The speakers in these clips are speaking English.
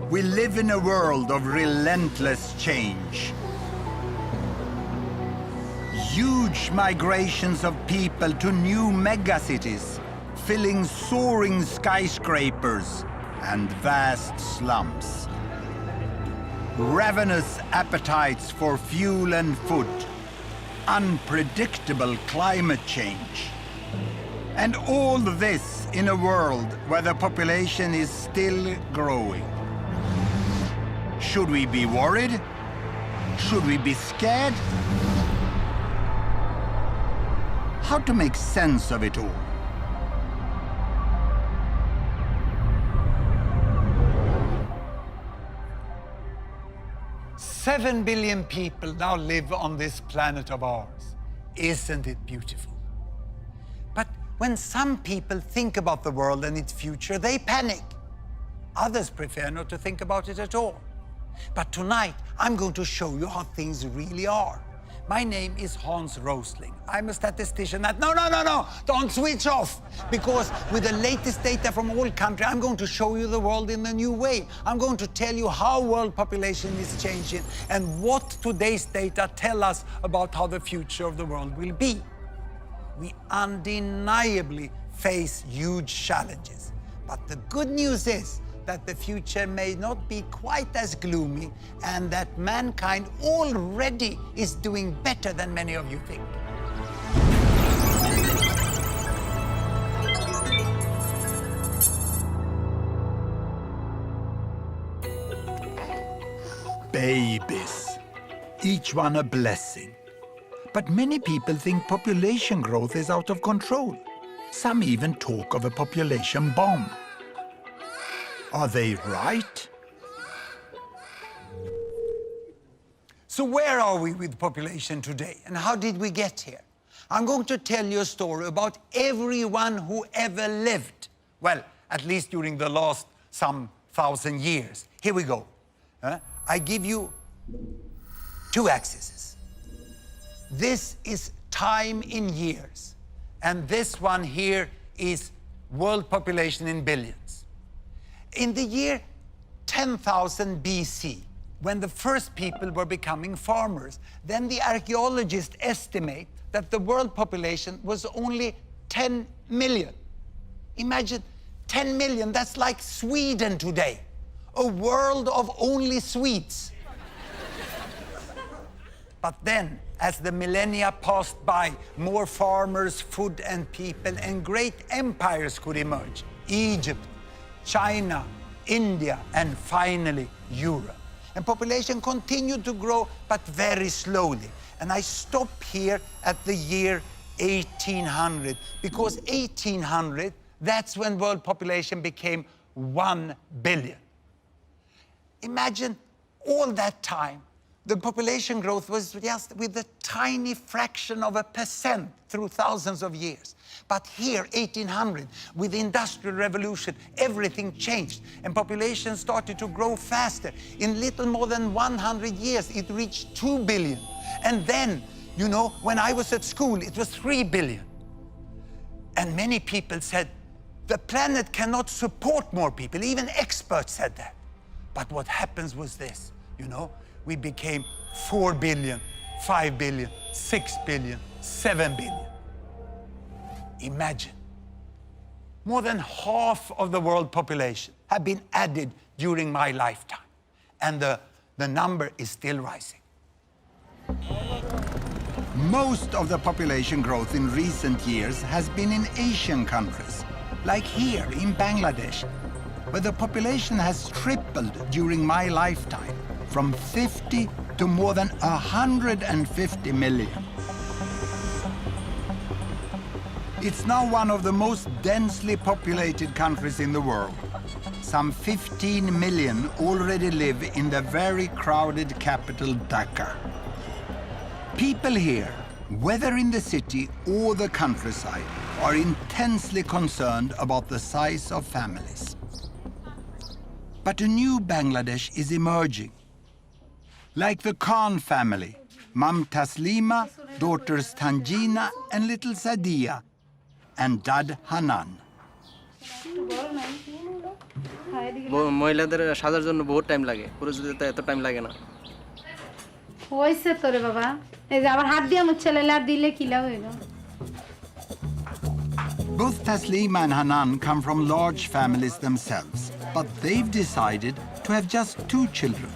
We live in a world of relentless change. Huge migrations of people to new megacities, filling soaring skyscrapers and vast slums. Ravenous appetites for fuel and food, unpredictable climate change. And all this in a world where the population is still growing. Should we be worried? Should we be scared? How to make sense of it all? "7 billion people now live on this planet of ours. Isn't it beautiful?" But when some people think about the world and its future, they panic. Others prefer not to think about it at all. But tonight, I'm going to show you how things really are. My name is Rosling. I'm a statistician at... No, don't switch off! Because with the latest data from all countries, I'm going to show you the world in a new way. I'm going to tell you how world population is changing and what today's data tell us about how the future of the world will be. We undeniably face huge challenges. But the good news is that the future may not be quite as gloomy and that mankind already is doing better than many of you think. Babies, each one a blessing. But many people think population growth is out of control. Some even talk of a population bomb. Are they right? So where are we with population today, and how did we get here? I'm going to tell you a story about everyone who ever lived. Well, at least during the last some 1,000 years. Here we go. I give you 2 axes. This is time in years, and this one here is world population in billions. In the year 10,000 BC, when the first people were becoming farmers, then the archaeologists estimate that the world population was only 10 million. Imagine 10 million, that's like Sweden today. A world of only Swedes. But then, as the millennia passed by, more farmers, food and people, and great empires could emerge. Egypt, China, India, and finally Europe. And population continued to grow, but very slowly. And I stop here at the year 1800, because 1800, that's when world population became 1 billion. Imagine all that time, the population growth was just with a tiny fraction of a % through thousands of years. But here, 1800, with the Industrial Revolution, everything changed and population started to grow faster. In little more than 100 years, it reached 2 billion. And then, you know, when I was at school, it was 3 billion. And many people said, the planet cannot support more people. Even experts said that. But what happens was this, you know, we became 4 billion, 5 billion, 6 billion, 7 billion. Imagine, more than half of the world population have been added during my lifetime. And the number is still rising. Most of the population growth in recent years has been in Asian countries, like here in Bangladesh, where the population has tripled during my lifetime, from 50 to more than 150 million. It's now one of the most densely populated countries in the world. Some 15 million already live in the very crowded capital, Dhaka. People here, whether in the city or the countryside, are intensely concerned about the size of families. But a new Bangladesh is emerging. Like the Khan family, Mum Taslima, daughters Tanjina and little Sadia, and Dad Hanan. মহিলাদের সাজার জন্য বহুত time লাগে, পুরুষদের তো এত time লাগে না। হইছে তো রে বাবা, এই যে আবার হাত দিয়ে মুছছে লাইলে আর দিলে কি লাভ হইলো? Both Taslima and Hanan come from large families themselves, but they've decided to have just 2 children.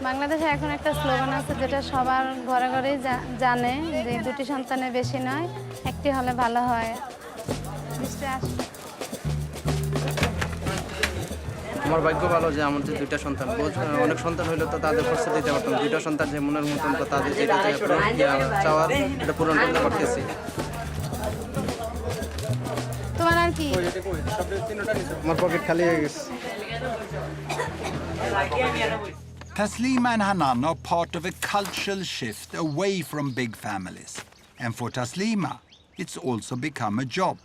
বাংলাদেশে এখন একটা স্লোগান আছে যেটা সবার ঘরে ঘরেই জানে যে 2টি সন্তানের বেশি নয়, একটি হলে ভালো হয়। আমার ভাগ্য ভালো যে আমার যে 2টা সন্তান, অনেক সন্তান হইলে তো তাদের খরচা দিতে পারতাম। 2টা সন্তান যে মনের মতন তো তাদের যেটা চাওয়ার এটা পূরণ করতে পারতেছি। তোমার আর কি? আমার পকেট খালি হয়ে গেছে। Taslima and Hanan are part of a cultural shift away from big families. And for Taslima, it's also become a job.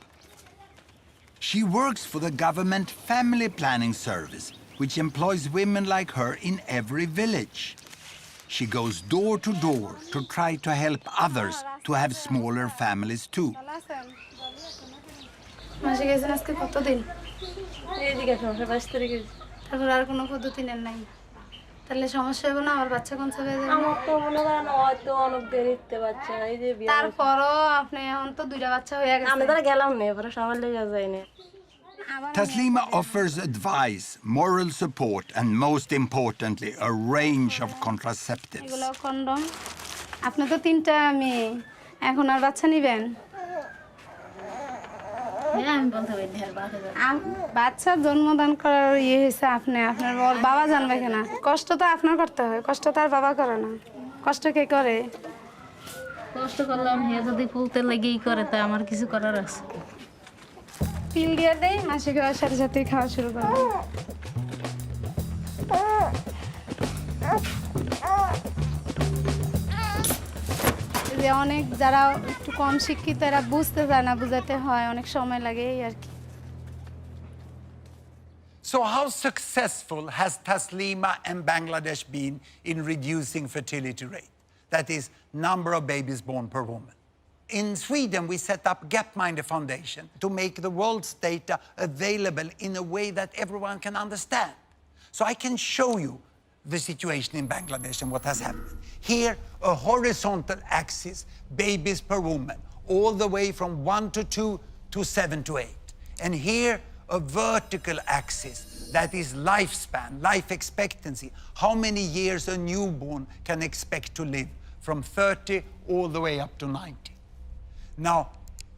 She works for the government family planning service, which employs women like her in every village. She goes door to door to try to help others to have smaller families too. মাসে গেছেন আজকে কতদিন? এইদিকে 5 তারিখে। তারপর আর কোনো পদ্ধতি নেন নাই? তাহলে সমস্যা হবে না? আমার বাচ্চা কোন জায়গায় যাবে? আমার তো মনে করেন হয়তো অনেক দেরিতে বাচ্চা, এই যে বিয়ে। তারপরও আপনি এখন তো 2টা বাচ্চা হয়ে গেছে। আমি তো গেলাম না, এবারে সবার লেগে যাই না। Taslima offers advice, moral support, and most importantly, a range of contraceptives. এগুলো কন্ডম। আপনি তো 3টা মেয়ে, এখন আর বাচ্চা নিবেন? আমি বলতে পারি না, বাচ্চা জন্মদান করার হয়েছে আপনার ওর বাবা জানবে কেন? কষ্ট তো আপনার করতে হয়, কষ্ট তো আর বাবা করে না। কষ্ট কে করে? কষ্ট করলাম, হে যদি ফুলতে লেগেই করে তা আমার কিছু করার আছে? পিল দিয়ে দেই, মাসিক হওয়ার সাথে সাথে খাওয়া শুরু করবে। যে অনেক যারা একটু কম শিক্ষিত এরা বুঝতে চায় না, বুঝাতে হয়, অনেক সময় লাগে এই আর কি। So how successful has Taslima and Bangladesh been in reducing fertility rate? That is, number of babies born per woman. In Sweden, we set up Gapminder Foundation to make the world's data available in a way that everyone can understand. So I can show you the situation in Bangladesh and what has happened. Here, a horizontal axis, babies per woman, all the way from 1 to 2 to 7 to 8. And here, a vertical axis, that is lifespan, life expectancy, how many years a newborn can expect to live, from 30 all the way up to 90. Now,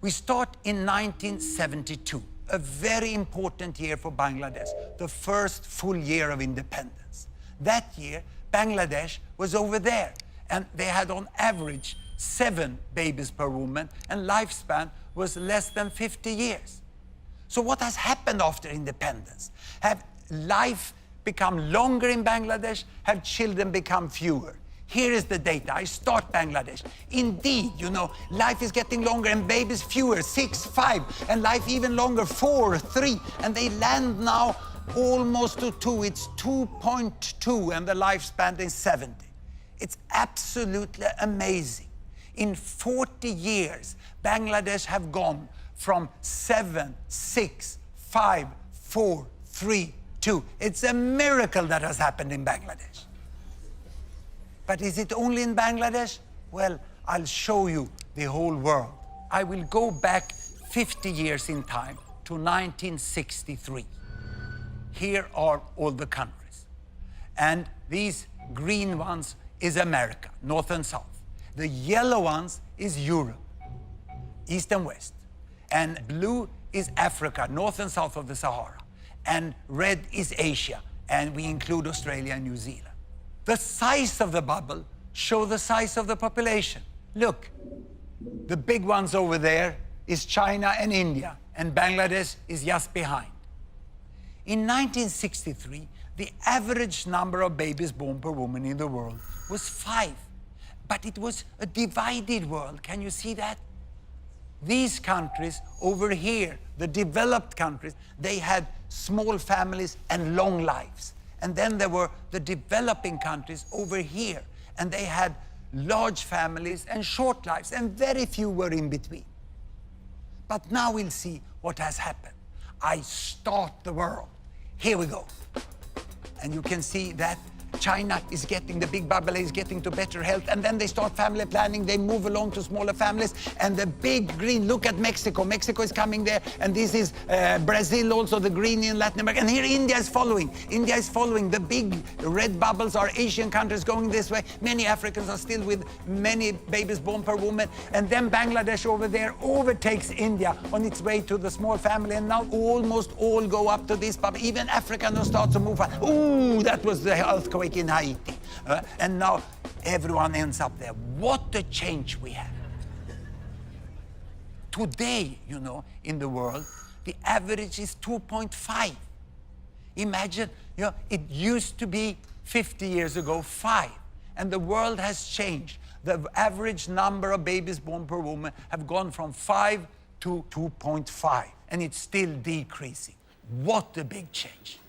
we start in 1972, a very important year for Bangladesh, the first full year of independence. That year, Bangladesh was over there, and they had on average 7 babies per woman, and lifespan was less than 50 years. So what has happened after independence? Have life become longer in Bangladesh? Have children become fewer? Here is the data. I start Bangladesh. Indeed, you know, life is getting longer and babies fewer, 6, 5, and life even longer, 4, 3, and they land now almost to 2. It's 2.2, and the lifespan is 70. It's absolutely amazing. In 40 years, Bangladesh have gone from 7, 6, 5, 4, 3, 2. It's a miracle that has happened in Bangladesh. But is it only in Bangladesh? Well, I'll show you the whole world. I will go back 50 years in time to 1963. Here are all the countries. And these green ones is America, North and South. The yellow ones is Europe, East and West. And blue is Africa, North and South of the Sahara. And red is Asia, and we include Australia and New Zealand. The size of the bubble show the size of the population. Look, the big ones over there is China and India, and Bangladesh is just behind. In 1963, the average number of babies born per woman in the world was 5. But it was a divided world. Can you see that? These countries over here, the developed countries, they had small families and long lives. And then there were the developing countries over here, and they had large families and short lives, and very few were in between. But now we'll see what has happened. I start the world. Here we go. And you can see that China is getting, the big bubble is getting to better health, and then they start family planning, they move along to smaller families, and the big green, look at Mexico. Mexico is coming there, and this is Brazil also, the green in Latin America, and here India is following. India is following. The big red bubbles are Asian countries going this way. Many Africans are still with many babies born per woman, and then Bangladesh over there overtakes India on its way to the small family, and now almost all go up to this bubble. Even Africa now starts to move on. Ooh, that was the earthquake in Haiti. And now everyone ends up there. What a change we have. Today, you know, in the world, the average is 2.5. Imagine, you know, it used to be 50 years ago, 5. And the world has changed. The average number of babies born per woman have gone from 5 to 2.5. And it's still decreasing. What a big change.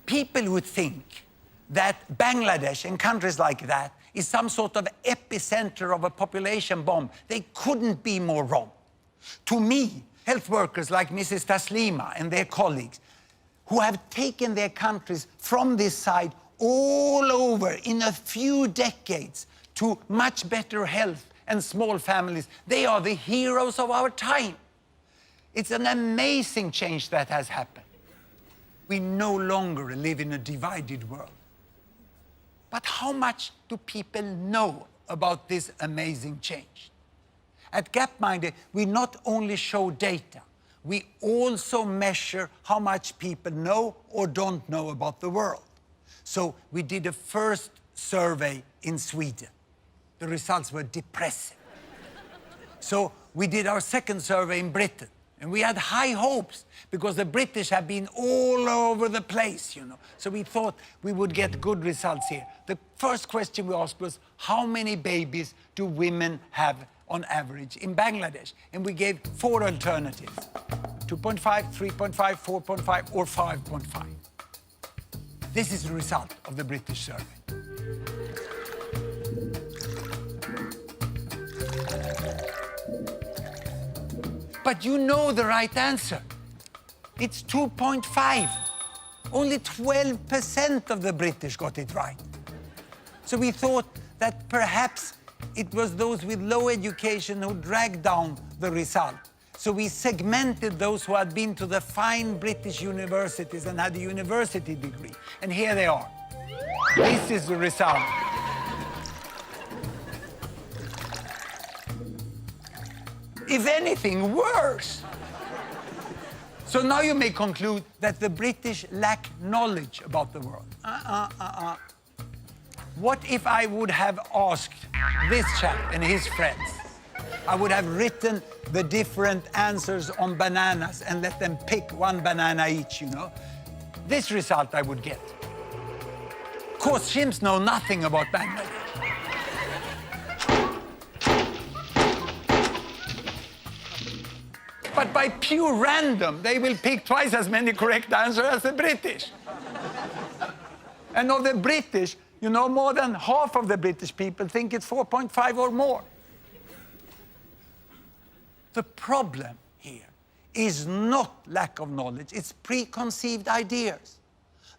People would think that Bangladesh and countries like that is some sort of epicenter of a population bomb. They couldn't be more wrong. To me, health workers like Mrs. Taslima and their colleagues, who have taken their countries from this side all over in a few decades to much better health and small families, they are the heroes of our time. It's an amazing change that has happened. We no longer live in a divided world. But how much do people know about this amazing change? At Gapminder, we not only show data, we also measure how much people know or don't know about the world. So we did a first survey in Sweden. The results were depressing. So we did our second survey in Britain. And we had high hopes because the British have been all over the place, you know. So we thought we would get good results here. The first question we asked was, how many babies do women have on average in Bangladesh? And we gave 4 alternatives: 2.5, 3.5, 4.5, or 5.5. This is the result of the British survey. But you know the right answer. It's 2.5. Only 12% of the British got it right. So we thought that perhaps it was those with low education who dragged down the result. So we segmented those who had been to the fine British universities and had a university degree. And here they are. This is the result. If anything, worse. So now you may conclude that the British lack knowledge about the world. What if I would have asked this chap and his friends? I would have written the different answers on bananas and let them pick one banana each, you know. This result I would get. Of course, chimps know nothing about Bangladesh. But by pure random, they will pick twice as many correct answers as the British. And of the British, you know, more than half of the British people think it's 4.5 or more. The problem here is not lack of knowledge, it's preconceived ideas.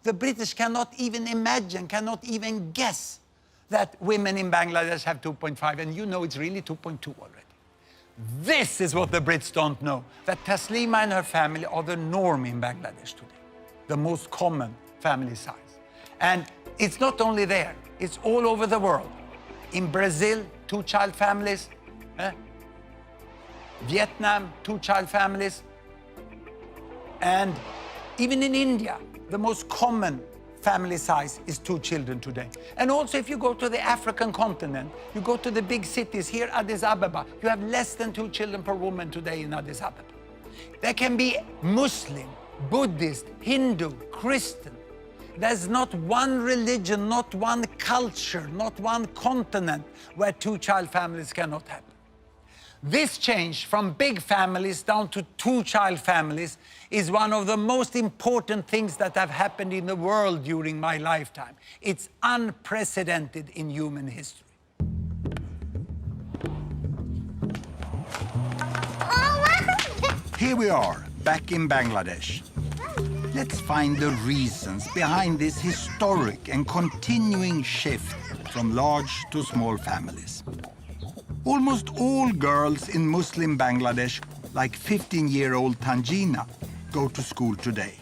The British cannot even imagine, cannot even guess that women in Bangladesh have 2.5, and you know it's really 2.2 already. This is what the Brits don't know, that Taslima and her family are the norm in Bangladesh today, the most common family size. And it's not only there, it's all over the world. In Brazil, 2-child families. Vietnam, 2-child families. And even in India, the most common family size is 2 children today. And also if you go to the African continent, you go to the big cities, here Addis Ababa, you have less than 2 children per woman today in Addis Ababa. There can be Muslim, Buddhist, Hindu, Christian. There's not one religion, not one culture, not one continent where 2-child families cannot happen. This change from big families down to 2-child families is one of the most important things that have happened in the world during my lifetime. It's unprecedented in human history. Here we are, back in Bangladesh. Let's find the reasons behind this historic and continuing shift from large to small families. Almost all girls in Muslim Bangladesh, like 15-year-old Tanjina, go to school today.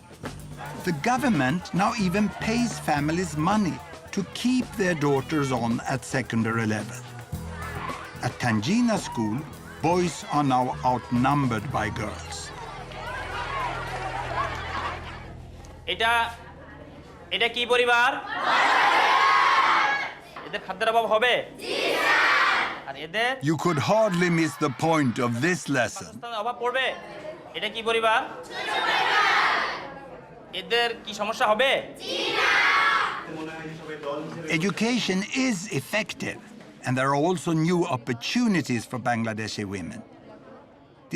The government now even pays families money to keep their daughters on at secondary level. At Tanjina school, boys are now outnumbered by girls. এটা কি পরিবার? এদের খাদ্যের অভাব হবে? আর এদের You could hardly miss the point of this lesson. অভাব পড়বে? এটা কি পরিবার? এদের কি সমস্যা হবে? Education is effective, and there are also new opportunities for Bangladeshi women.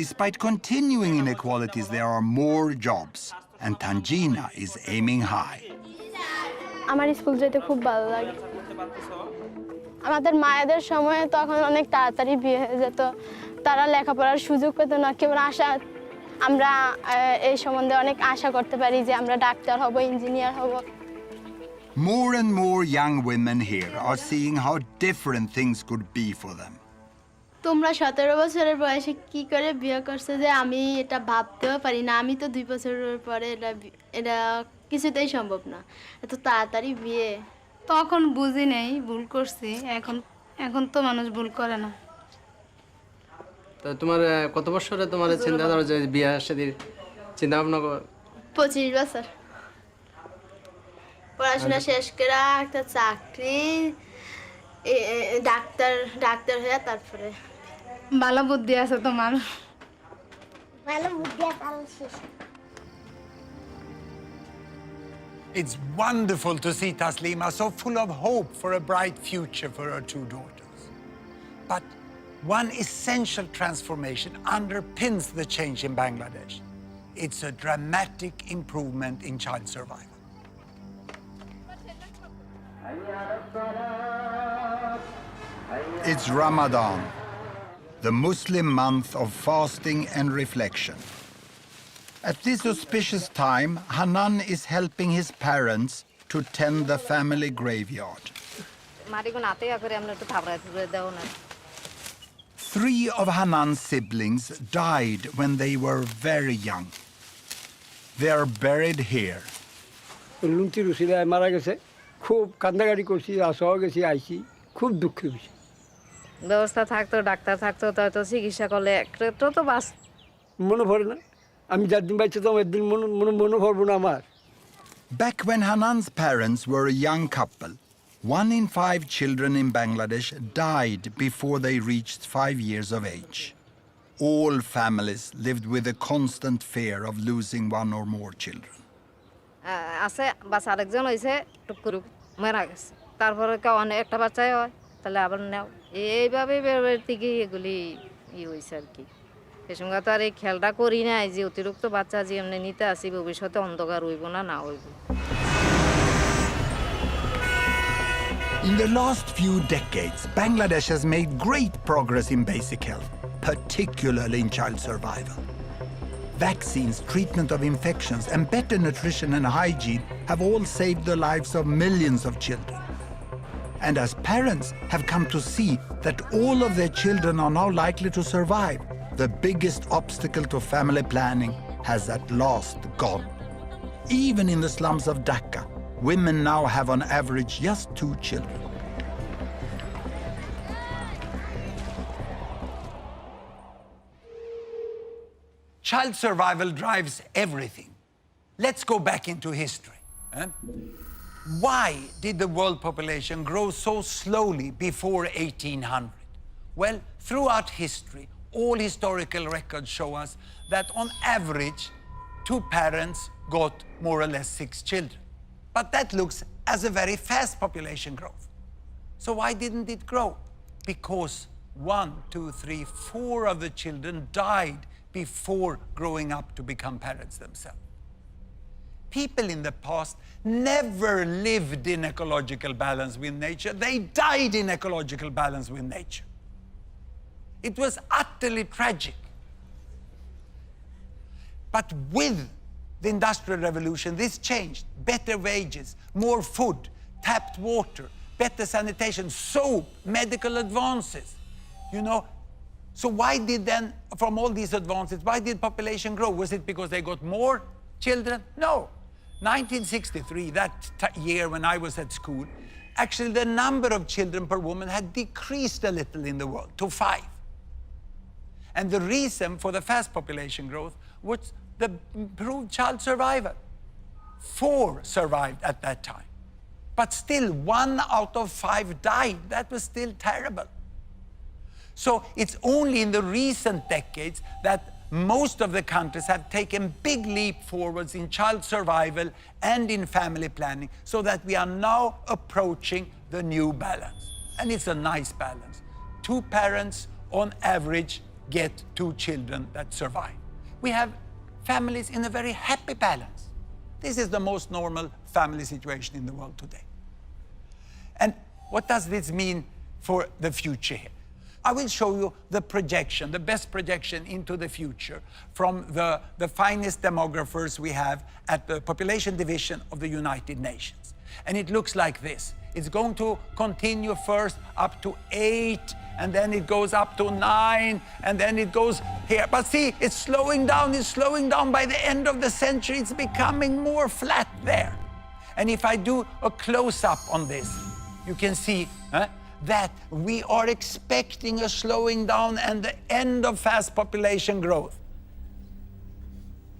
Despite continuing inequalities, there are more jobs, and Tanjina is aiming high. আমার স্কুল যেতে খুব ভালো লাগে। আমাদের মায়েদের সময়ে তখন অনেক তাড়াতাড়ি বিয়ে হয়ে যেত, তারা লেখাপড়ার সুযোগ পেত না। কেবল আশা, আমরা এই সম্বন্ধে অনেক আশা করতে পারি যে আমরা ডাক্তার হব, ইঞ্জিনিয়ার হব। More and more young women here are seeing how different things could be for them. তোমরা 17 বছরের বয়সে কি করে বিয়ে করছো যে আমি এটা ভাবতেও পারি না। আমি তো 2 বছরের পরে এটা কিছুতেই সম্ভব না, এত তাড়াতাড়ি বিয়ে। তখন বুঝি নেই, ভুল করছি। এখন তো মানুষ ভুল করে না। তো তোমার কত বছরে তোমার চিন্তা ধরো যে বিয়ে শাদীর চিন্তা ভাবনা? 25 বছর। পড়াশোনা শেষ করে একটা চাকরি, ডাক্তার হয়ে তারপরে। ভালো বুদ্ধি আছে তোমার। It's wonderful to see Taslima so full of hope for a bright future for her 2 daughters. But one essential transformation underpins the change in Bangladesh. It's a dramatic improvement in child survival. It's Ramadan, the Muslim month of fasting and reflection. At this auspicious time, Hanan is helping his parents to tend the family graveyard. 3 of Hanan's siblings died when they were very young. They are buried here. লুন্তি রুসিলায় মারা গেছে, খুব কান্দাকাটি করছি, আসাও গেছি, আইছি, খুব দুঃখ হয়েছে। ব্যবস্থা থাকতো, ডাক্তার থাকতো, তো চিকিৎসা করলে একটু তো বাস। মনে পড়ে না, আমি যার দিন বাইছে তো একদিন মনে পড়বো না আমার। Back when Hanan's parents were a young couple, 1 in 5 children in Bangladesh died before they reached 5 years of age. All families lived with a constant fear of losing 1 or more children. আছে বাস আরেকজন হয়েছে টুক করে মারা গেছে, তারপরে অনেক একটা বাচ্চাই হয়, তাহলে আবার নেও, এইভাবে থেকে এগুলি হয়েছে আর কি। সে সঙ্গে তো আর এই খেয়ালটা করি নাই যে অতিরিক্ত বাচ্চা যে এমনি নিতে আসি ভবিষ্যতে অন্ধকার হইব না হইব। In the last few decades, Bangladesh has made great progress in basic health, particularly in child survival. Vaccines, treatment of infections, and better nutrition and hygiene have all saved the lives of millions of children. And as parents have come to see that all of their children are now likely to survive, the biggest obstacle to family planning has at last gone. Even in the slums of Dhaka, women now have on average just 2 children. Child survival drives everything. Let's go back into history. Why did the world population grow so slowly before 1800? Well, throughout history, all historical records show us that on average, 2 parents got more or less 6 children. But that looks as a very fast population growth. So why didn't it grow? Because 1, 2, 3, 4 of the children died before growing up to become parents themselves. People in the past never lived in ecological balance with nature. They died in ecological balance with nature. It was utterly tragic. But with the Industrial Revolution, this changed. Better wages, more food, tapped water, better sanitation, soap, medical advances. You know, so why did then, from all these advances, why did population grow? Was it because they got more children? No. 1963, that year when I was at school, actually the number of children per woman had decreased a little in the world to 5. And the reason for the fast population growth was the improved child survival. 4 survived at that time. But still, 1 out of 5 died. That was still terrible. So it's only in the recent decades that most of the countries have taken big leap forwards in child survival and in family planning, so that we are now approaching the new balance. And it's a nice balance. 2 parents on average get 2 children that survive. We have families in a very happy balance. This is the most normal family situation in the world today. And what does this mean for the future here? I will show you the projection, the best projection into the future from the finest demographers we have at the Population Division of the United Nations. And it looks like this. It's going to continue first up to 8, and then it goes up to 9, and then it goes here. But see, it's slowing down. By the end of the century, it's becoming more flat there. And if I do a close-up on this, you can see that we are expecting a slowing down and the end of fast population growth.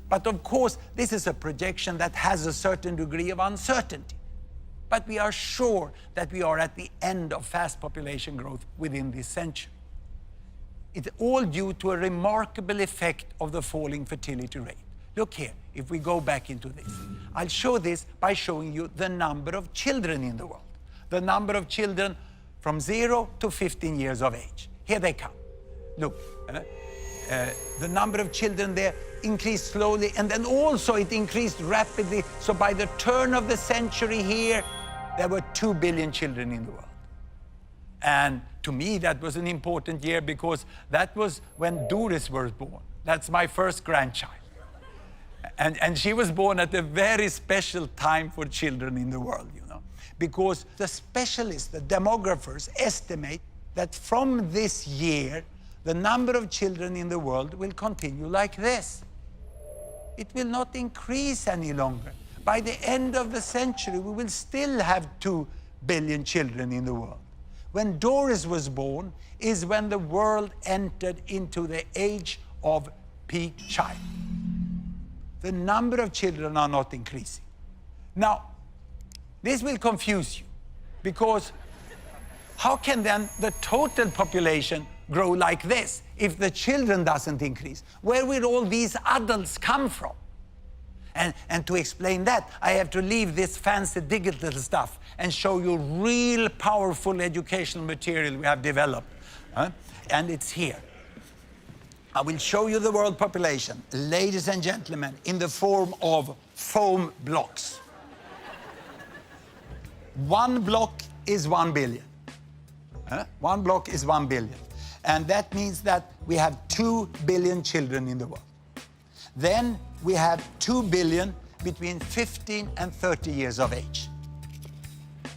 But of course, this is a projection that has a certain degree of uncertainty. But we are sure that we are at the end of fast population growth within this century. It's all due to a remarkable effect of the falling fertility rate. Look here, if we go back into this. I'll show this by showing you the number of children in the world. The number of children from 0 to 15 years of age. Here they come. Look, the number of children there increased slowly, and then also it increased rapidly. So by the turn of the century here, there were 2 billion children in the world. And to me, that was an important year because that was when Doris was born. That's my first grandchild. And she was born at a very special time for children in the world, you know, because the specialists, the demographers, estimate that from this year, the number of children in the world will continue like this. It will not increase any longer. By the end of the century, we will still have 2 billion children in the world. When Doris was born is when the world entered into the age of peak child. The number of children are not increasing. Now, this will confuse you, because how can then the total population grow like this if the children doesn't increase? Where will all these adults come from? And to explain that, I have to leave this fancy digital stuff and show you real powerful educational material we have developed. And it's here. I will show you the world population, ladies and gentlemen, in the form of foam blocks. 1 block is 1 billion. 1 block is 1 billion. And that means that we have 2 billion children in the world. Then we have 2 billion between 15 and 30 years of age.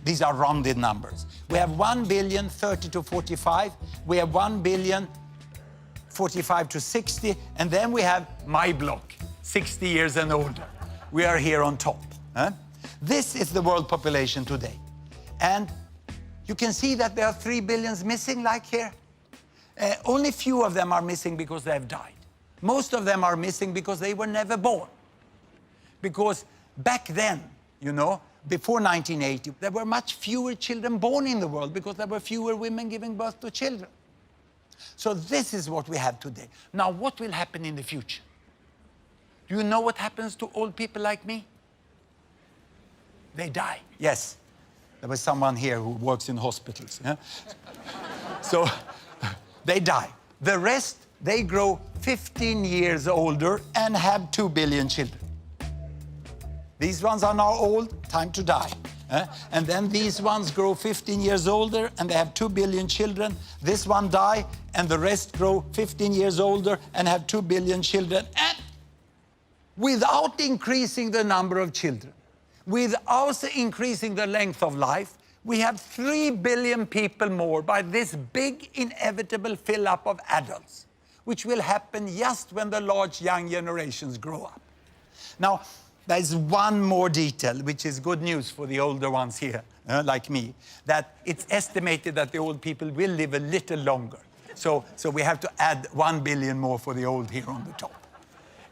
These are rounded numbers. We have 1 billion 30 to 45. We have 1 billion 45 to 60. And then we have my block, 60 years and older. We are here on top. This is the world population today. And you can see that there are 3 billions missing, like here. Only few of them are missing because they have died. Most of them are missing because they were never born. Because back then, you know, before 1980, there were much fewer children born in the world because there were fewer women giving birth to children. So this is what we have today. Now, what will happen in the future? Do you know what happens to old people like me? They die. Yes. There was someone here who works in hospitals. Yeah? So they die. The rest, they grow 15 years older and have 2 billion children. These ones are now old, time to die. And then these ones grow 15 years older and they have 2 billion children. This one die and the rest grow 15 years older and have 2 billion children. And without increasing the number of children, without increasing the length of life, we have 3 billion people more by this big inevitable fill-up of adults, which will happen just when the large young generations grow up. Now, there's one more detail, which is good news for the older ones here, like me, that it's estimated that the old people will live a little longer. So we have to add 1 billion more for the old here on the top.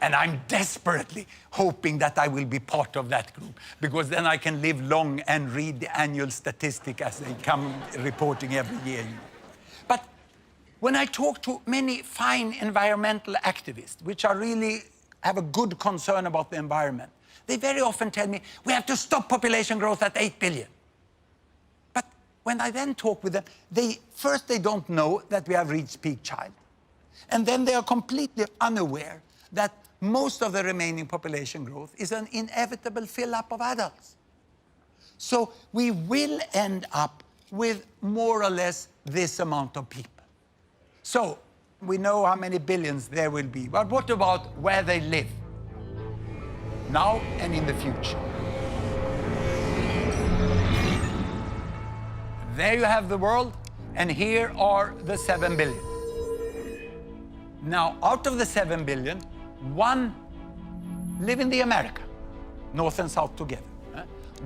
And I'm desperately hoping that I will be part of that group, because then I can live long and read the annual statistic as they come reporting every year. But when I talk to many fine environmental activists, which are really have a good concern about the environment, they very often tell me, we have to stop population growth at 8 billion. But when I then talk with them, they don't know that we have reached peak child. And then they are completely unaware that most of the remaining population growth is an inevitable fill-up of adults. So we will end up with more or less this amount of people. So we know how many billions there will be, but what about where they live? Now and in the future. There you have the world, and here are the 7 billion. Now, out of the 7 billion, 1 live in the America, North and South together.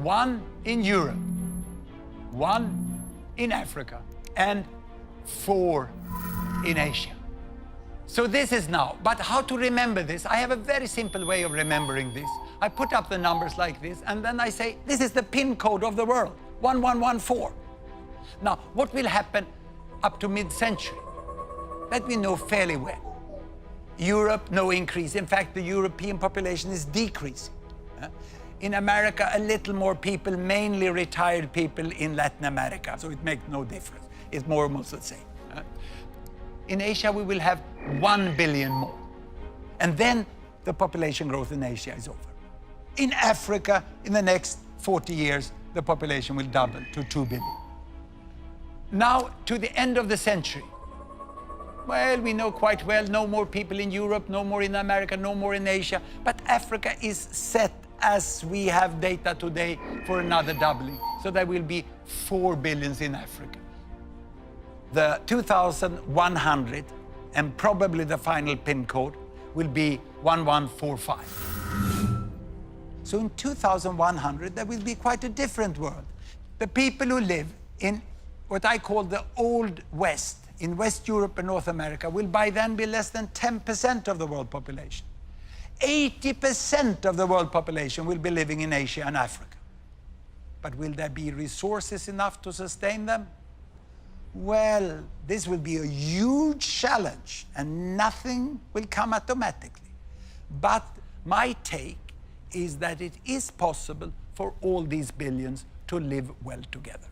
1 in Europe, 1 in Africa, and 4 in Asia. So this is now, but how to remember this? I have a very simple way of remembering this. I put up the numbers like this, and then I say, this is the PIN code of the world, 1114. Now, what will happen up to mid-century? That we know fairly well. Europe, no increase. In fact, the European population is decreasing. In America, a little more people, mainly retired people in Latin America, so it makes no difference. It's more or less the same. In Asia, we will have 1 billion more. And then the population growth in Asia is over. In Africa, in the next 40 years, the population will double to 2 billion. Now, to the end of the century, well, we know quite well, no more people in Europe, no more in America, no more in Asia, but Africa is set, as we have data today, for another doubling. So there will be 4 billions in Africa. The 2100, and probably the final PIN code, will be 1145. So in 2100, there will be quite a different world. The people who live in what I call the Old West, in West Europe and North America, will by then be less than 10% of the world population. 80% of the world population will be living in Asia and Africa. But will there be resources enough to sustain them? Well, this will be a huge challenge, and nothing will come automatically. But my take is that it is possible for all these billions to live well together.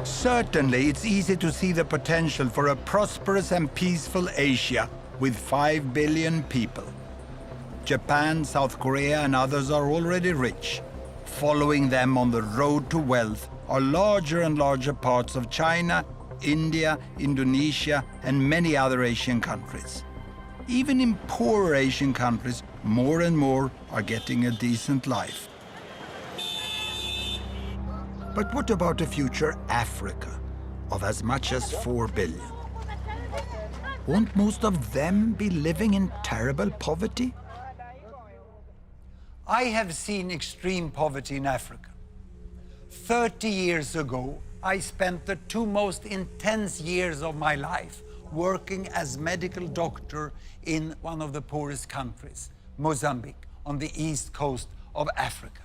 Certainly, it's easy to see the potential for a prosperous and peaceful Asia with 5 billion people. Japan, South Korea, and others are already rich. Following them on the road to wealth are larger and larger parts of China, India, Indonesia, and many other Asian countries. Even in poorer Asian countries, more and more are getting a decent life. But what about a future Africa of as much as 4 billion? Won't most of them be living in terrible poverty? I have seen extreme poverty in Africa. 30 years ago, I spent the 2 most intense years of my life working as medical doctor in one of the poorest countries, Mozambique, on the east coast of Africa.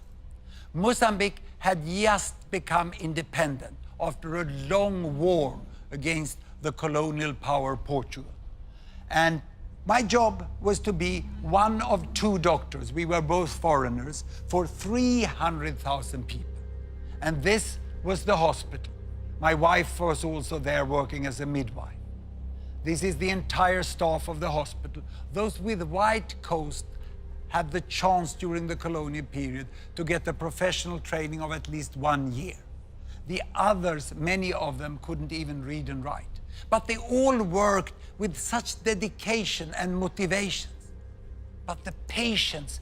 Mozambique had just become independent after a long war against the colonial power Portugal. And my job was to be one of 2 doctors, we were both foreigners, for 300,000 people. And this was the hospital. My wife was also there working as a midwife. This is the entire staff of the hospital. Those with white coats had the chance during the colonial period to get the professional training of at least 1 year. The others, many of them, couldn't even read and write. But they all worked with such dedication and motivation. But the patients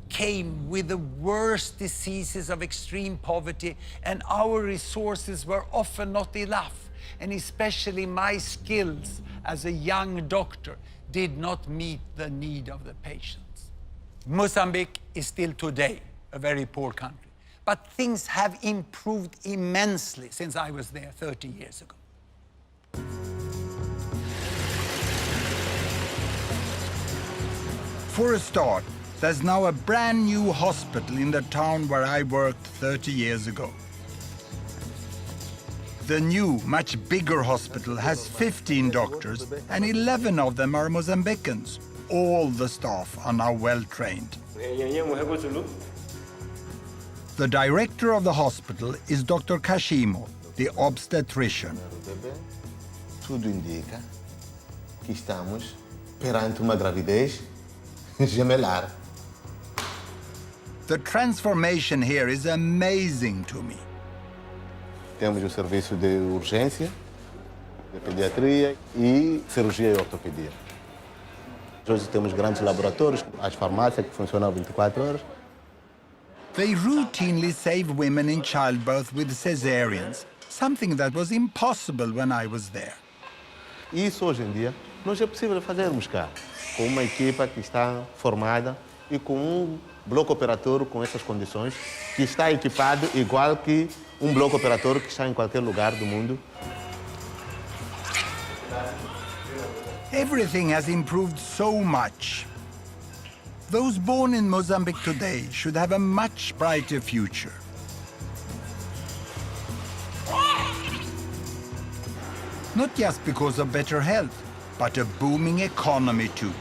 came with the worst diseases of extreme poverty, and our resources were often not enough. And especially my skills as a young doctor did not meet the need of the patients. Mozambique is still today a very poor country, but things have improved immensely since I was there 30 years ago. For a start, there's now a brand new hospital in the town where I worked 30 years ago. The new, much bigger hospital has 15 doctors, and 11 of them are Mozambicans. All the staff are now well trained. The director of the hospital is Dr. Kashimo, the obstetrician. Tudo indica que estamos perante uma gravidez gemelar. The transformation here is amazing to me. Temos o serviço de urgência, de pediatria e cirurgia e ortopedia. Hoje temos grandes laboratórios, as farmácias que funcionam 24 horas. They routinely save women in childbirth with cesareans, something that was impossible when I was there. E isso hoje em dia nós é possível fazermos cá, com uma equipa que está formada e com um bloco operatório com essas condições, que está equipado igual que um bloco operatório que está em qualquer lugar do mundo. Everything has improved so much. Those born in Mozambique today should have a much brighter future. Not just because of better health, but a booming economy too,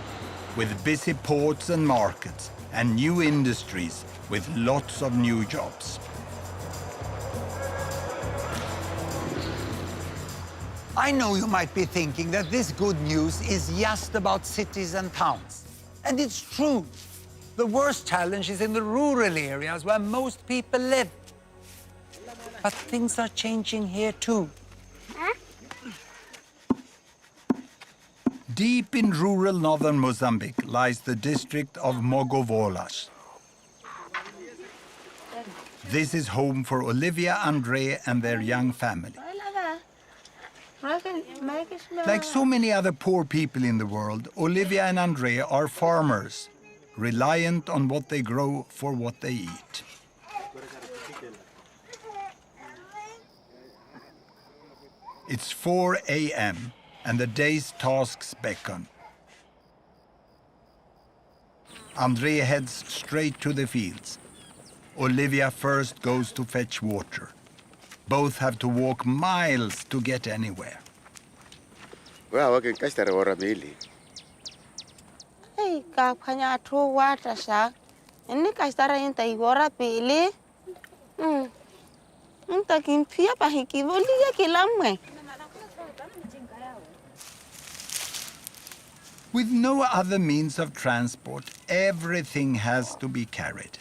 with busy ports and markets, and new industries with lots of new jobs. I know you might be thinking that this good news is just about cities and towns. And it's true. The worst challenge is in the rural areas where most people live. But things are changing here too. Deep in rural northern Mozambique lies the district of Mogovolas. This is home for Olivia, André, and their young family. Like so many other poor people in the world, Olivia and André are farmers, reliant on what they grow for what they eat. It's 4 a.m. and the day's tasks beckon. André heads straight to the fields. Olivia first goes to fetch water. Both have to walk miles to get anywhere. Well, okay, guys, there are really. Hey, kapanya to water shark. And Nick I started in the Igora Pili. Taking Pia Pahiki, Volia Kilamwe. With no other means of transport, everything has to be carried.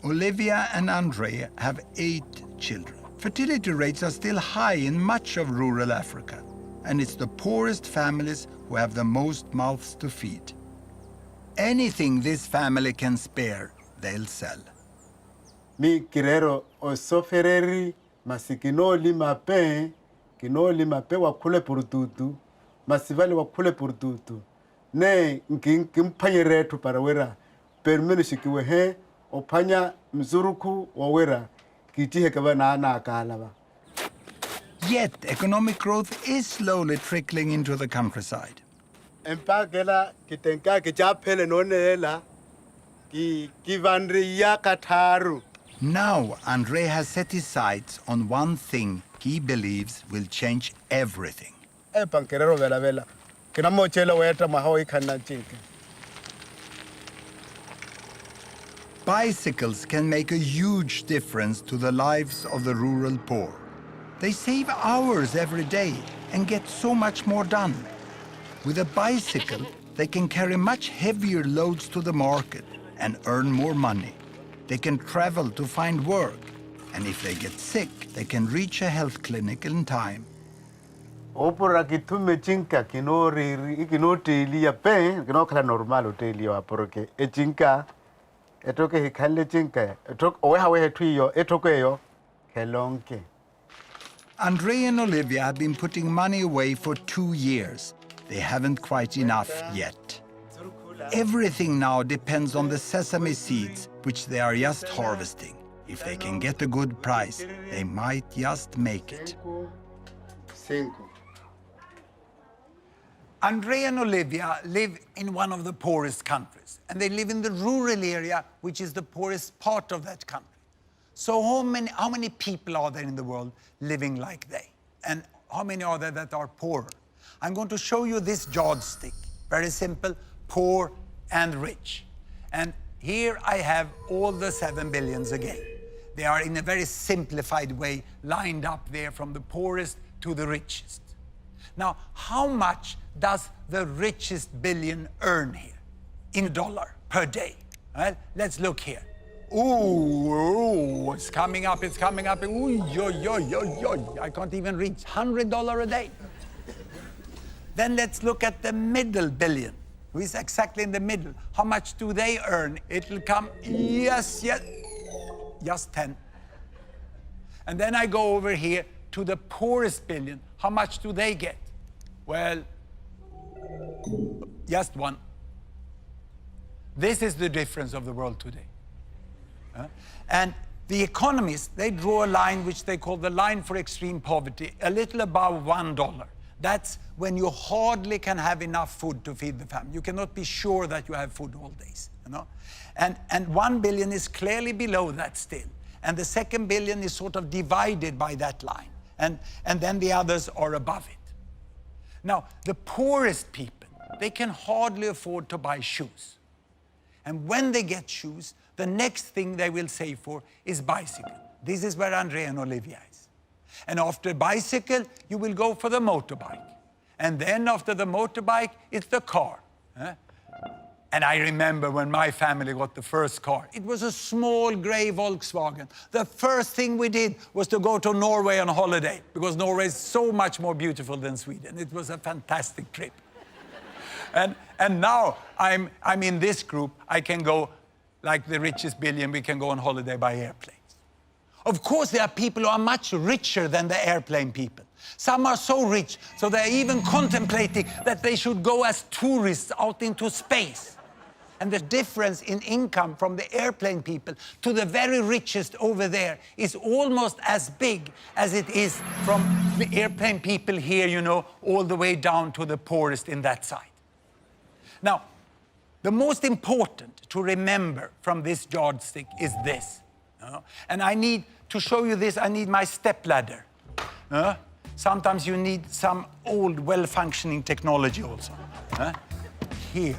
Olivia and André have 8 children. Fertility rates are still high in much of rural Africa, and it's the poorest families who have the most mouths to feed. Anything this family can spare, they'll sell. Mi kirero o sofereri masikino lima pe kino lima pe wakule purututu masivali wakule purututu ne nkimpanyere tu parawera permenu shikiwe he opanya mzuruku wawera kitihe kabana na akalaba. Yet economic growth is slowly trickling into the countryside. Empagela kitenka kichapele nonela ki kivandri ya kataru. Now André has set his sights on one thing he believes will change everything. Pankerero vela vela. Kinamo chelo weta mahoi kana chinke. Bicycles can make a huge difference to the lives of the rural poor. They save hours every day and get so much more done. With a bicycle, they can carry much heavier loads to the market and earn more money. they can travel to find work. And if they get sick, they can reach a health clinic in time. Opora kitume chinka kino telia pe kino kala normal telia wa porque e chinka etoke hikale chinka etok owe tuyo etoke yo kelonke. Andre and Olivia have been putting money away for 2 years. They haven't quite enough yet. Everything now depends on the sesame seeds, which they are just harvesting. If they can get a good price, they might just make it. Andre and Olivia live in one of the poorest countries, and they live in the rural area, which is the poorest part of that country. So how many people are there in the world living like they? And how many are there that are poorer? I'm going to show you this yardstick. Very simple, poor and rich. And here I have all the 7 billions again. They are in a very simplified way lined up there from the poorest to the richest. Now, how much does the richest billion earn here in dollar per day? Well, let's look here. Ooh, it's coming up, it's coming up. Ooh, yo. I can't even reach $100 a day. Then let's look at the middle billion, who is exactly in the middle. How much do they earn? It'll come, yes, just 10. And then I go over here to the poorest billion. How much do they get? Well, just 1. This is the difference of the world today. And the economists, they draw a line which they call the line for extreme poverty, a little above $1. That's when you hardly can have enough food to feed the family. You cannot be sure that you have food all days, you know? And 1 billion is clearly below that still. And the second billion is sort of divided by that line. And then the others are above it. Now, the poorest people, they can hardly afford to buy shoes. And when they get shoes, the next thing they will save for is bicycle. This is where Andre and Olivia is. And after bicycle, you will go for the motorbike. And then after the motorbike, it's the car. And I remember when my family got the first car. It was a small gray Volkswagen. The first thing we did was to go to Norway on holiday, because Norway is so much more beautiful than Sweden. It was a fantastic trip. And now I'm in this group. I can go, like the richest billion, we can go on holiday by airplanes. Of course, there are people who are much richer than the airplane people. Some are so rich, so they're even contemplating that they should go as tourists out into space. And the difference in income from the airplane people to the very richest over there is almost as big as it is from the airplane people here, you know, all the way down to the poorest in that side. Now, the most important to remember from this yardstick is this. And I need to show you this, I need my stepladder. Sometimes you need some old, well-functioning technology also. Here.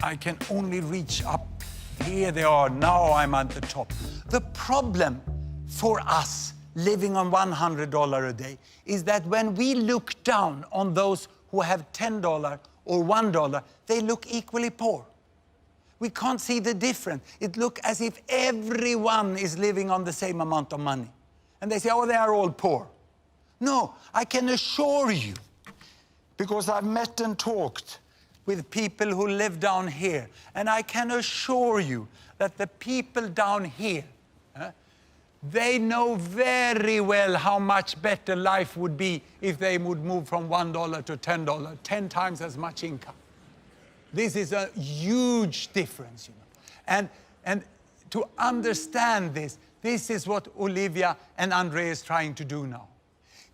I can only reach up. Here they are. Now I'm at the top. The problem for us living on $100 a day is that when we look down on those who have $10 or $1, they look equally poor. We can't see the difference. It looks as if everyone is living on the same amount of money. And they say, oh, they are all poor. No, I can assure you, because I've met and talked with people who live down here, and I can assure you that the people down here, they know very well how much better life would be if they would move from $1 to $10, 10 times as much income. This is a huge difference, you know. And to understand this, this is what Olivia and Andre is trying to do now.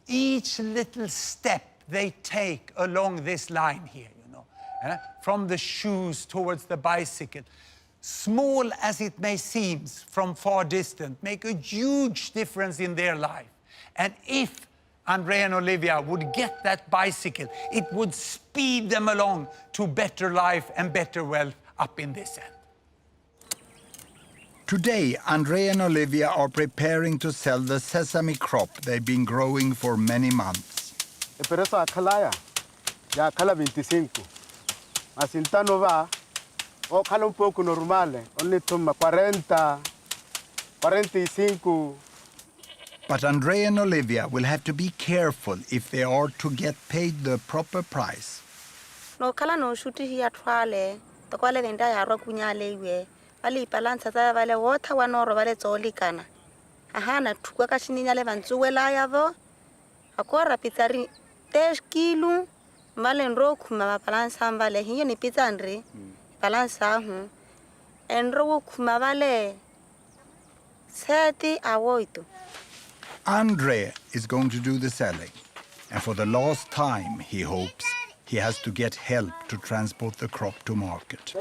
Each little step they take along this line here, you know, from the shoes towards the bicycle, small as it may seem from far distance, make a huge difference in their life. And if Andre and Olivia would get that bicycle, it would speed them along to better life and better wealth up in this end. Today, Andre and Olivia are preparing to sell the sesame crop they've been growing for many months. Pero esa calaya, ya cala 25. Masintano va, o cala un poco normale, only toma 40, 45. But Andre and Olivia will have to be careful if they are to get paid the proper price. No kala no shuti hi atwale, to kwale venda ya ro kunyale iwe. Vale ipalansa za vale wota wanoro vale tsoli kana. Aha na tukwa ka shininyale vantsuwela yavo. Akora pizzari 10 kilo. Vale nro kuma balansa vale hiyo ni pizza andre. Balansa hu. Enro kuma vale 7 awoito. Andre is going to do the selling. And for the last time, he hopes, he has to get help to transport the crop to market.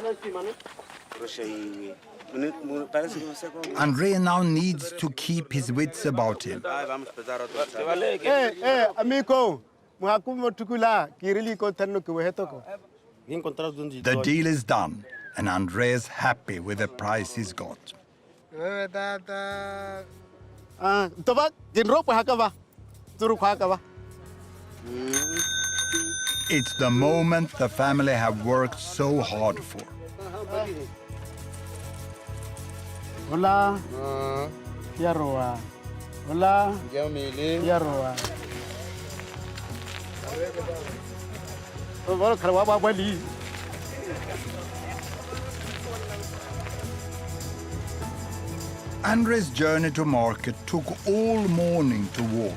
Andre now needs to keep his wits about him. Hey, amigo, muhakumo tukula, kirili ko tanno ko hetoko. The deal is done, and Andre is happy with the price he's got. Toba, ginro pa hakaba. Turu hakaba. It's the moment the family have worked so hard for. Hola. Yaroa. Hola. Yaroa. Vamos a grabar wali. Andre's journey to market took all morning to walk.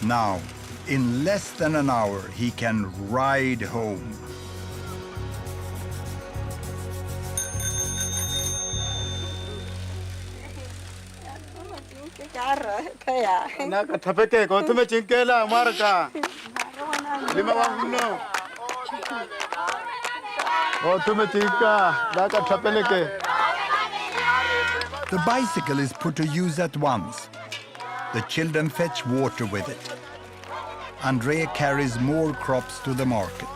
Now, in less than an hour, he can ride home. Naka tapeke ko tume chinkela marka. Lima wanguno. O tume chinka, naka tapeleke. The bicycle is put to use at once. The children fetch water with it. Andrea carries more crops to the market.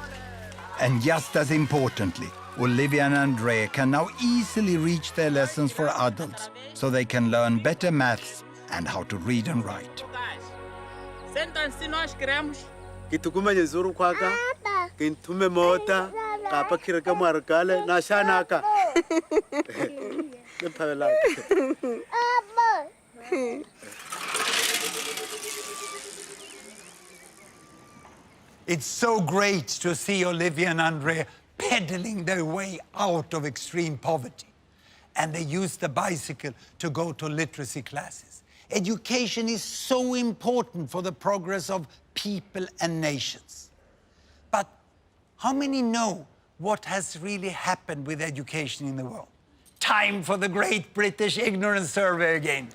And just as importantly, Olivia and Andrea can now easily reach their lessons for adults so they can learn better maths and how to read and write. Kitukuma nyezuru kwaka, kintume mota, kapa kiraka markale, na shanaka. It's so great to see Olivia and Andrea pedaling their way out of extreme poverty. And they use the bicycle to go to literacy classes. Education is so important for the progress of people and nations. But how many know what has really happened with education in the world? Time for the Great British Ignorance Survey again.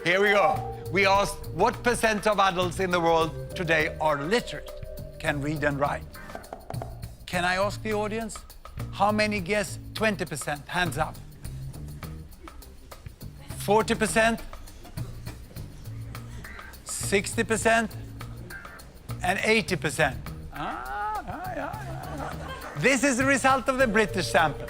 Here we go. We asked what % of adults in the world today are literate, can read and write. Can I ask the audience? How many guess 20%? Hands up. 40%? 60%? And 80%? This is the result of the British sample.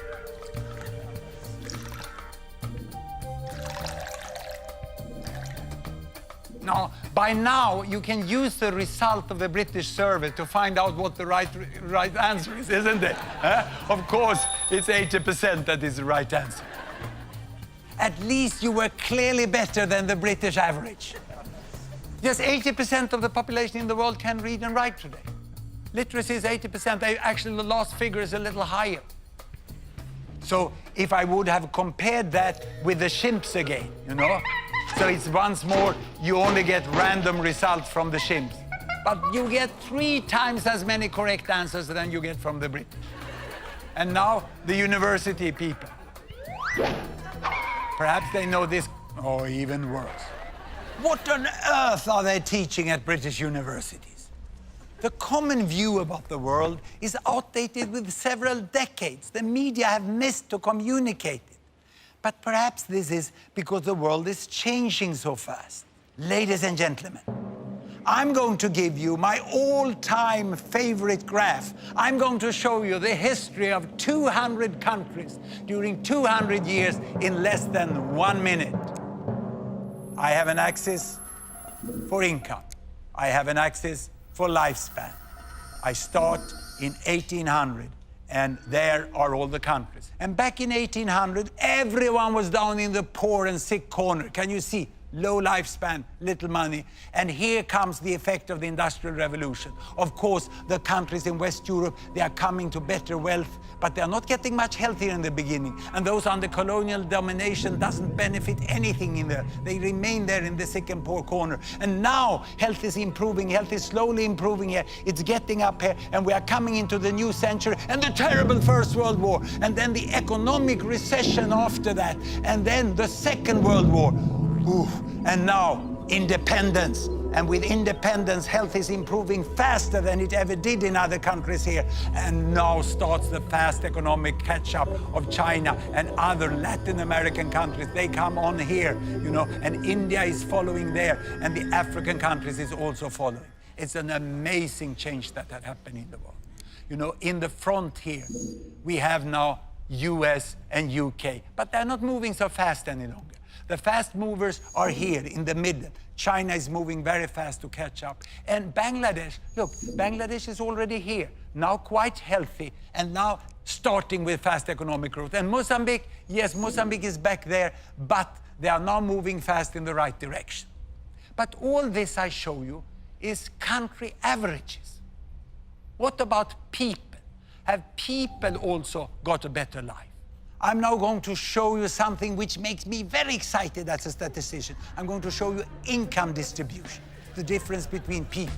Now, by now, you can use the result of the British survey to find out what the right answer is, isn't it? Of course, it's 80% that is the right answer. At least you were clearly better than the British average. Just 80% of the population in the world can read and write today. Literacy is 80%. Actually, the last figure is a little higher. So if I would have compared that with the chimps again, you know? So it's once more, you only get random results from the chimps. But you get 3 times as many correct answers than you get from the British. And now, the university people. Perhaps they know this, or even worse. What on earth are they teaching at British universities? The common view about the world is outdated with several decades. The media have missed to communicate it. But perhaps this is because the world is changing so fast. Ladies and gentlemen, I'm going to give you my all-time favorite graph. I'm going to show you the history of 200 countries during 200 years in less than 1 minute. I have an axis for income. I have an axis for lifespan. I start in 1800 And there are all the countries. And back in 1800, everyone was down in the poor and sick corner. Can you see? Low lifespan, little money. And here comes the effect of the Industrial Revolution. Of course, the countries in West Europe, they are coming to better wealth, but they are not getting much healthier in the beginning. And those under colonial domination doesn't benefit anything in there. They remain there in the sick and poor corner. And now health is improving, health is slowly improving here. It's getting up here, and we are coming into the new century and the terrible First World War, and then the economic recession after that, and then the Second World War. Oof. And now, independence. And with independence, health is improving faster than it ever did in other countries here. And now starts the fast economic catch-up of China and other Latin American countries. They come on here, you know, and India is following there, and the African countries is also following. It's an amazing change that had happened in the world. You know, in the front here, we have now US and UK, but they're not moving so fast any longer. The fast movers are here in the middle. China is moving very fast to catch up. And Bangladesh, look, Bangladesh is already here, now quite healthy, and now starting with fast economic growth. And Mozambique, yes, Mozambique is back there, but they are now moving fast in the right direction. But all this I show you is country averages. What about people? Have people also got a better life? I'm now going to show you something which makes me very excited as a statistician. I'm going to show you income distribution, the difference between people.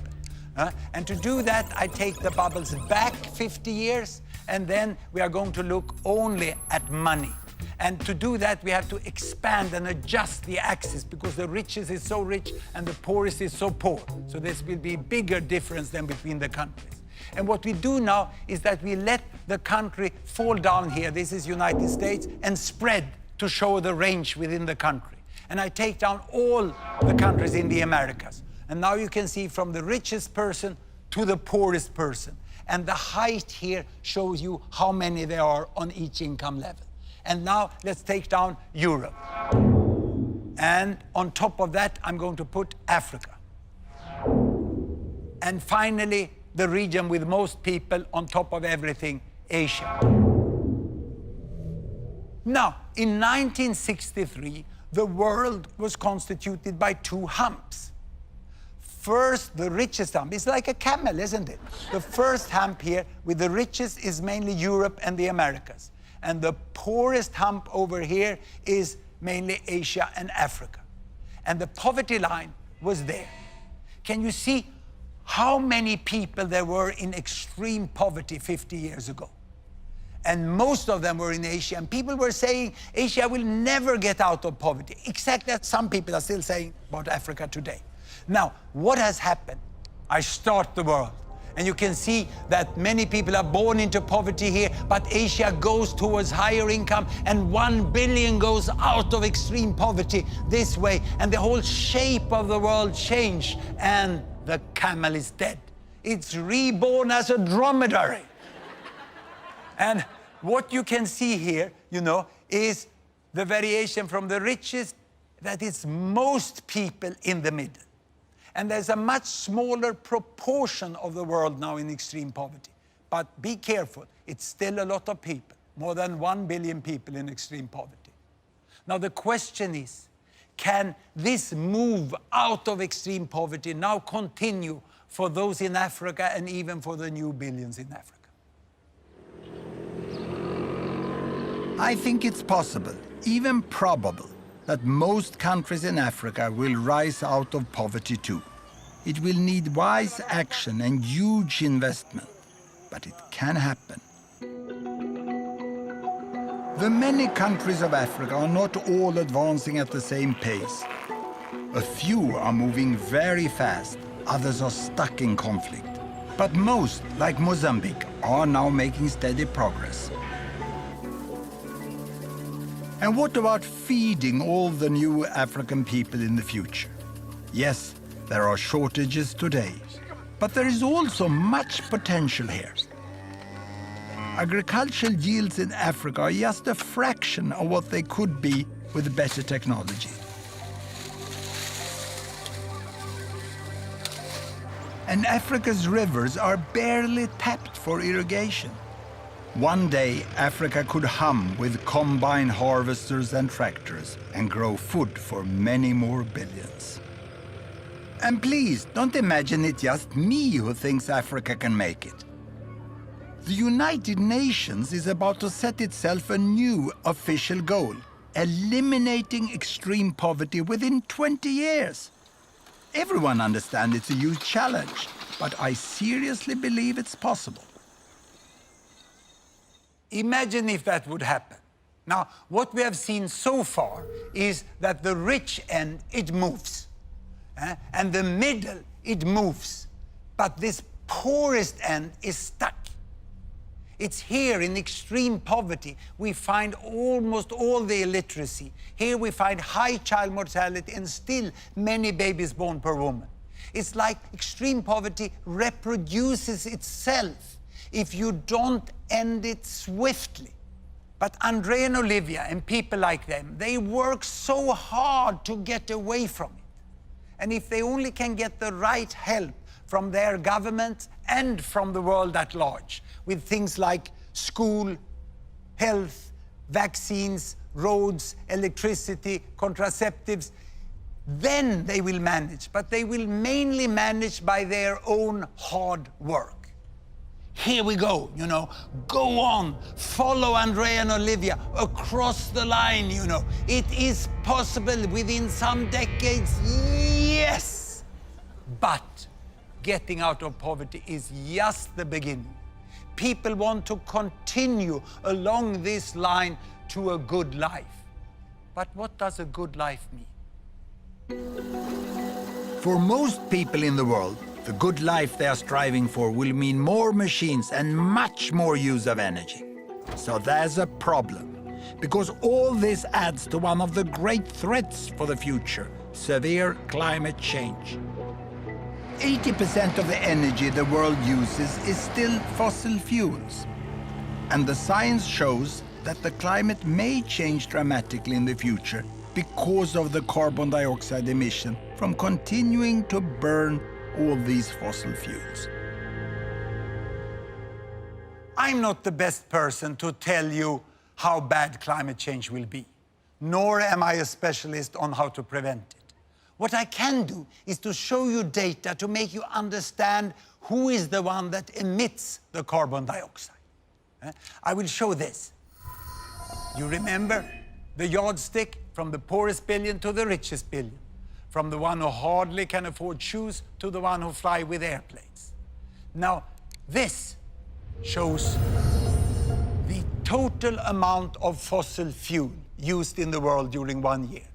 And to do that, I take the bubbles back 50 years, and then we are going to look only at money. And to do that, we have to expand and adjust the axis, because the richest is so rich and the poorest is so poor. So this will be a bigger difference than between the countries. And what we do now is that we let the country fall down here, this is United States, and spread to show the range within the country. And I take down all the countries in the Americas. And now you can see from the richest person to the poorest person. And the height here shows you how many there are on each income level. And now let's take down Europe. And on top of that, I'm going to put Africa. And finally, the region with most people, on top of everything, Asia. Now, in 1963, the world was constituted by two humps. First, the richest hump. It's like a camel, isn't it? The first hump here with the richest is mainly Europe and the Americas. And the poorest hump over here is mainly Asia and Africa. And the poverty line was there. Can you see how many people there were in extreme poverty 50 years ago? And most of them were in Asia. And people were saying Asia will never get out of poverty. Exactly as some people are still saying about Africa today. Now, what has happened? I start the world. And you can see that many people are born into poverty here, but Asia goes towards higher income, and 1 billion goes out of extreme poverty this way. And the whole shape of the world changed, and the camel is dead. It's reborn as a dromedary. And what you can see here, you know, is the variation from the richest, that is most people in the middle. And there's a much smaller proportion of the world now in extreme poverty. But be careful, it's still a lot of people, more than 1 billion people in extreme poverty. Now the question is, can this move out of extreme poverty now continue for those in Africa and even for the new billions in Africa? I think it's possible, even probable, that most countries in Africa will rise out of poverty too. It will need wise action and huge investment, but it can happen. The many countries of Africa are not all advancing at the same pace. A few are moving very fast, others are stuck in conflict. But most, like Mozambique, are now making steady progress. And what about feeding all the new African people in the future? Yes, there are shortages today, but there is also much potential here. Agricultural yields in Africa are just a fraction of what they could be with better technology. And Africa's rivers are barely tapped for irrigation. One day, Africa could hum with combine harvesters and tractors and grow food for many more billions. And please, don't imagine it's just me who thinks Africa can make it. The United Nations is about to set itself a new official goal, eliminating extreme poverty within 20 years. Everyone understands it's a huge challenge, but I seriously believe it's possible. Imagine if that would happen. Now, what we have seen so far is that the rich end, it moves. And the middle, it moves. But this poorest end is stuck. It's here in extreme poverty we find almost all the illiteracy. Here we find high child mortality and still many babies born per woman. It's like extreme poverty reproduces itself if you don't end it swiftly. But Andrea and Olivia and people like them, they work so hard to get away from it. And if they only can get the right help from their government and from the world at large, with things like school, health, vaccines, roads, electricity, contraceptives, then they will manage. But they will mainly manage by their own hard work. Here we go, you know, go on, follow Andrea and Olivia across the line, you know. It is possible within some decades, yes! But getting out of poverty is just the beginning. People want to continue along this line to a good life. But what does a good life mean? For most people in the world, the good life they are striving for will mean more machines and much more use of energy. So there's a problem, because all this adds to one of the great threats for the future, severe climate change. 80% of the energy the world uses is still fossil fuels. And the science shows that the climate may change dramatically in the future because of the carbon dioxide emission from continuing to burn all these fossil fuels. I'm not the best person to tell you how bad climate change will be, nor am I a specialist on how to prevent it. What I can do is to show you data to make you understand who is the one that emits the carbon dioxide. I will show this. You remember the yardstick from the poorest billion to the richest billion, from the one who hardly can afford shoes to the one who fly with airplanes. Now, this shows the total amount of fossil fuel used in the world during 1 year.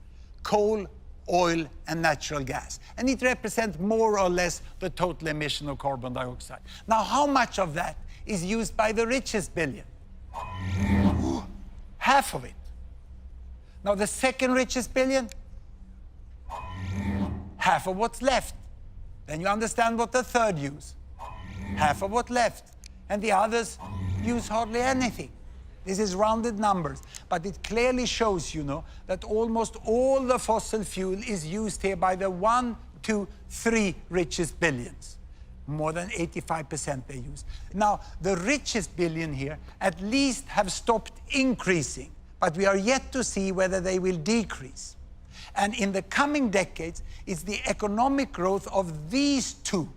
Coal, oil, and natural gas. And it represents more or less the total emission of carbon dioxide. Now, how much of that is used by the richest billion? Half of it. Now, the second richest billion? Half of what's left. Then you understand what the third use. Half of what's left. And the others use hardly anything. This is rounded numbers, but it clearly shows, you know, that almost all the fossil fuel is used here by the 1, 2, 3 richest billions. More than 85% they use. Now, the richest billion here at least have stopped increasing, but we are yet to see whether they will decrease. And in the coming decades, it's the economic growth of these two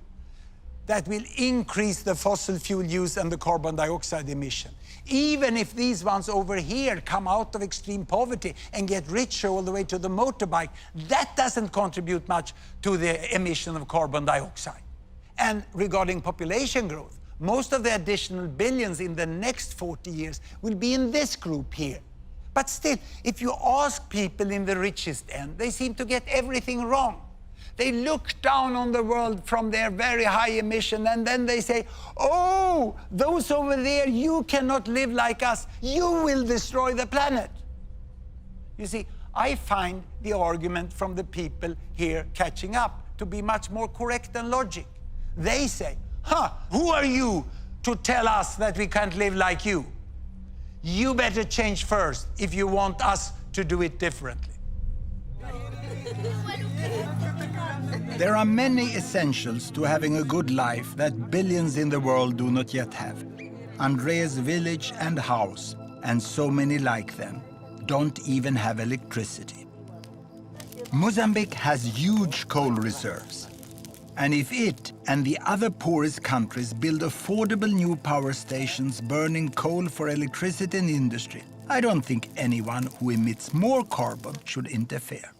that will increase the fossil fuel use and the carbon dioxide emission. Even if these ones over here come out of extreme poverty and get richer all the way to the motorbike, that doesn't contribute much to the emission of carbon dioxide. And regarding population growth, most of the additional billions in the next 40 years will be in this group here. But still, if you ask people in the richest end, they seem to get everything wrong. They look down on the world from their very high emission, and then they say, oh, those over there, you cannot live like us. You will destroy the planet. You see, I find the argument from the people here catching up to be much more correct than logic. They say, who are you to tell us that we can't live like you? You better change first if you want us to do it differently. There are many essentials to having a good life that billions in the world do not yet have. Andrea's village and house, and so many like them, don't even have electricity. Mozambique has huge coal reserves. And if it and the other poorest countries build affordable new power stations burning coal for electricity and industry, I don't think anyone who emits more carbon should interfere.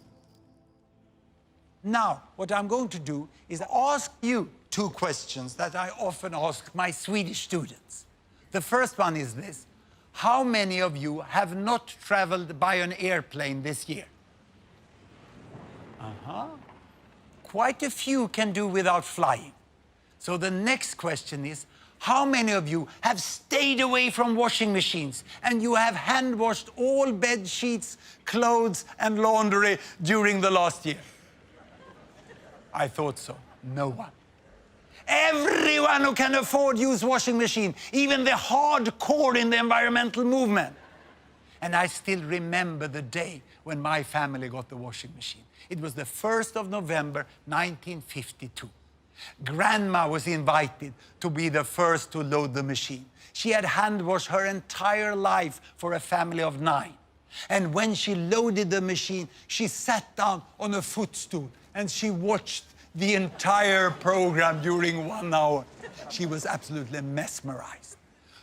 Now, what I'm going to do is ask you 2 questions that I often ask my Swedish students. The first one is this: how many of you have not traveled by an airplane this year? Quite a few can do without flying. So the next question is, how many of you have stayed away from washing machines and you have hand washed all bed sheets, clothes and laundry during the last year? I thought so. No one. Everyone who can afford use washing machine, even the hardcore in the environmental movement. And I still remember the day when my family got the washing machine. It was the 1st of November, 1952. Grandma was invited to be the first to load the machine. She had hand washed her entire life for a family of 9. And when she loaded the machine, she sat down on a footstool and she watched the entire program during 1 hour. She was absolutely mesmerized.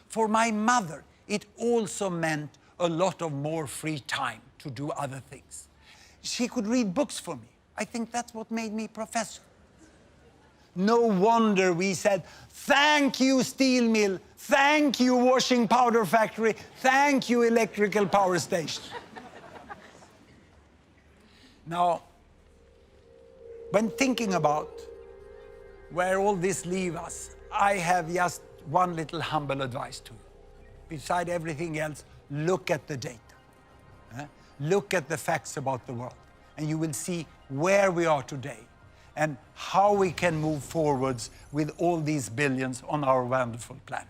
For my mother, it also meant a lot of more free time to do other things. She could read books for me. I think that's what made me professor. No wonder we said, thank you, steel mill, thank you, washing powder factory, thank you, electrical power station. Now, when thinking about where all this leaves us, I have just one little humble advice to you. Beside everything else, look at the data. Look at the facts about the world, and you will see where we are today and how we can move forwards with all these billions on our wonderful planet.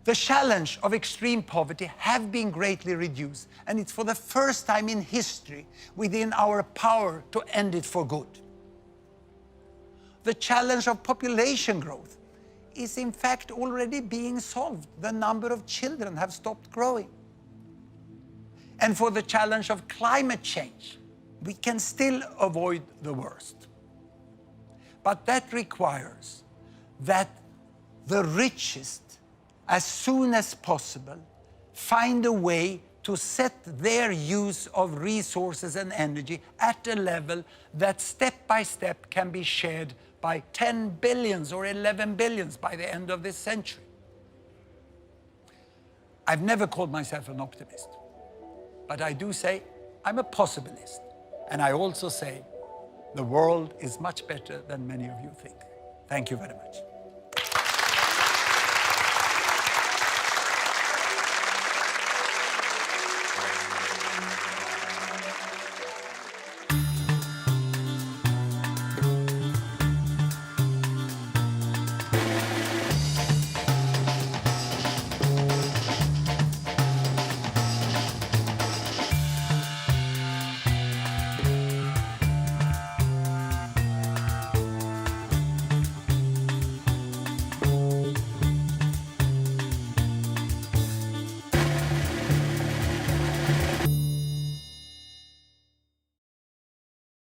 The challenge of extreme poverty have been greatly reduced, and it's for the first time in history within our power to end it for good. The challenge of population growth is in fact already being solved. The number of children have stopped growing. And for the challenge of climate change, we can still avoid the worst. But that requires that the richest, as soon as possible, find a way to set their use of resources and energy at a level that step by step can be shared by 10 billions or 11 billions by the end of this century. I've never called myself an optimist, but I do say I'm a possibilist. And I also say the world is much better than many of you think. Thank you very much.